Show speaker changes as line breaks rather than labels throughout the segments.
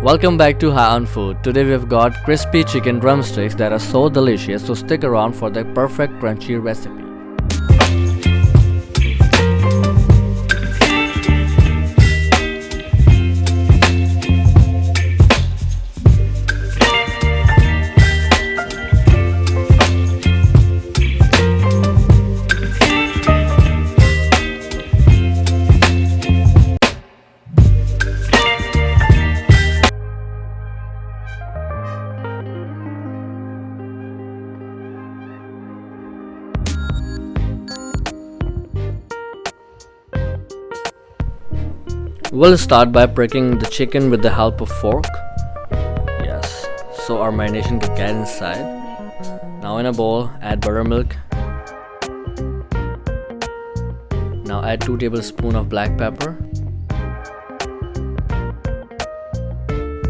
Welcome back to High on Food. Today we've got crispy chicken drumsticks that are so delicious, so stick around for the perfect crunchy recipe. We'll start by pricking the chicken with the help of fork. Yes, so our marination can get inside. Now in a bowl, add buttermilk. Now add 2 tablespoons of black pepper,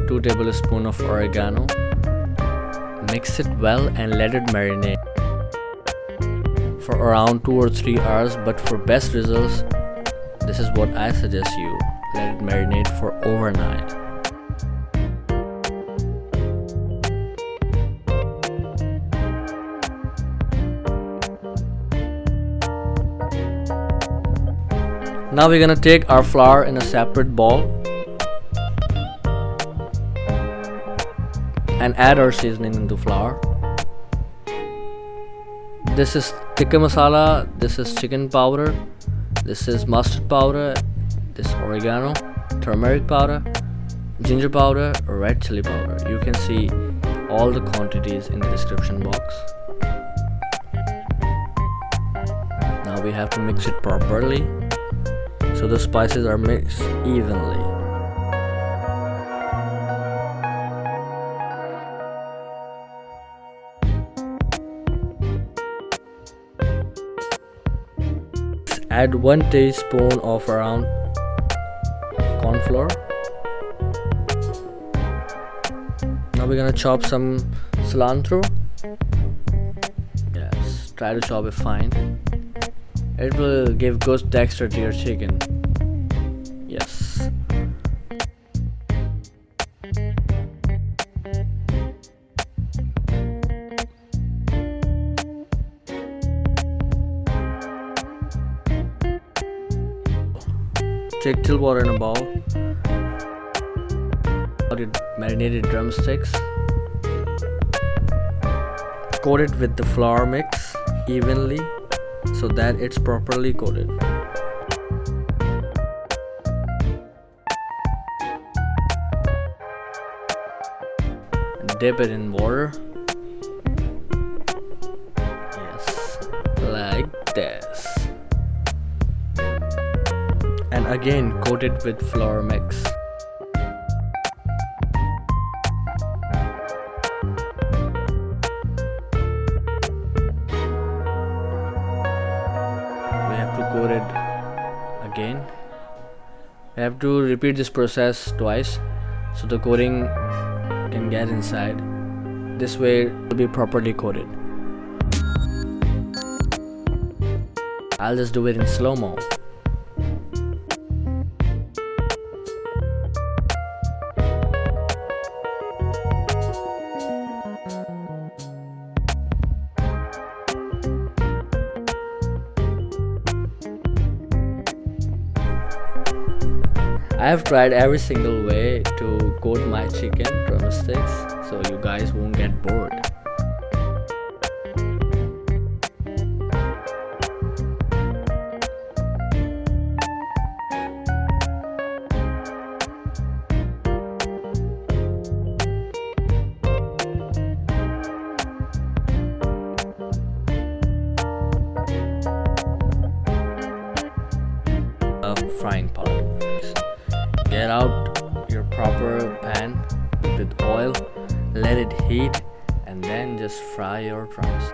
2 tablespoons of oregano. Mix it well and let it marinate for around 2 or 3 hours, but for best results, this is what I suggest you. Let it marinate for overnight. Now we're gonna take our flour in a separate bowl and add our seasoning into flour. This is tikka masala, this is chicken powder, this is mustard powder, this oregano, turmeric powder, ginger powder, red chili powder. You can see all the quantities in the description box. Now we have to mix it properly so the spices are mixed evenly. Add 1 teaspoon of around corn flour. Now we're gonna chop some cilantro. Yes, try to chop it fine. It will give good texture to your chicken. Yes. Take chill water in a bowl. Marinated drumsticks. Coat it with the flour mix evenly so that it's properly coated. Dip it in water. Yes, like this. And again coat it with flour mix. We have to coat it again. We have to repeat this process twice so the coating can get inside. This way it will be properly coated. I'll just do it in slow-mo. I have tried every single way to coat my chicken drumsticks so you guys won't get bored. A frying pan. Get out your proper pan with oil, let it heat, and then just fry your drums.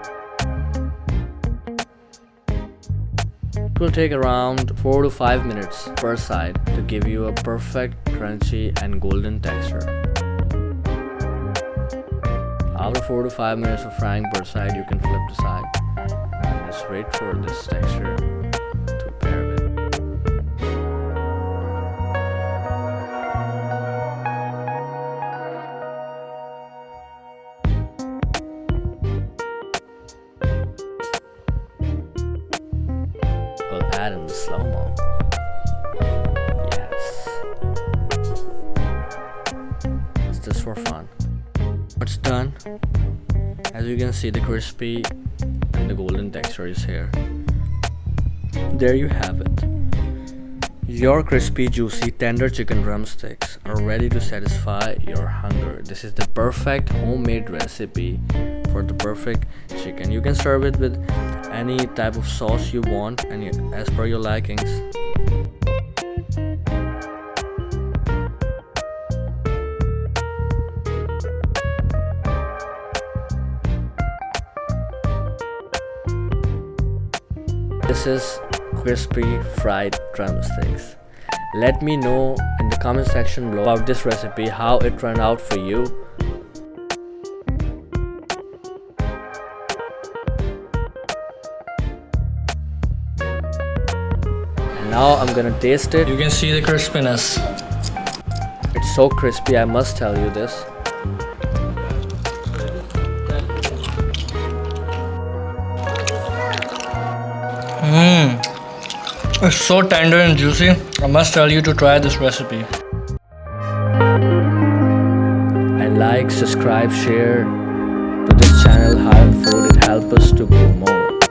It will take around 4 to 5 minutes per side to give you a perfect crunchy and golden texture. After 4 to 5 minutes of frying per side, you can flip the side and just wait for this texture to pair with. it's done. As you can see, the crispy and the golden texture is here. There you have it. Your crispy, juicy, tender chicken drumsticks are ready to satisfy your hunger. This is the perfect homemade recipe for the perfect chicken. You can serve it with any type of sauce you want and as per your likings. This is crispy fried drumsticks. Let me know in the comment section below about this recipe, how it turned out for you. And now I'm gonna taste it.
You can see the crispiness.
It's so crispy, I must tell you this.
It's so tender and juicy. I must tell you to try this recipe.
And like, subscribe, share to this channel, High on Food. It helps us to grow more.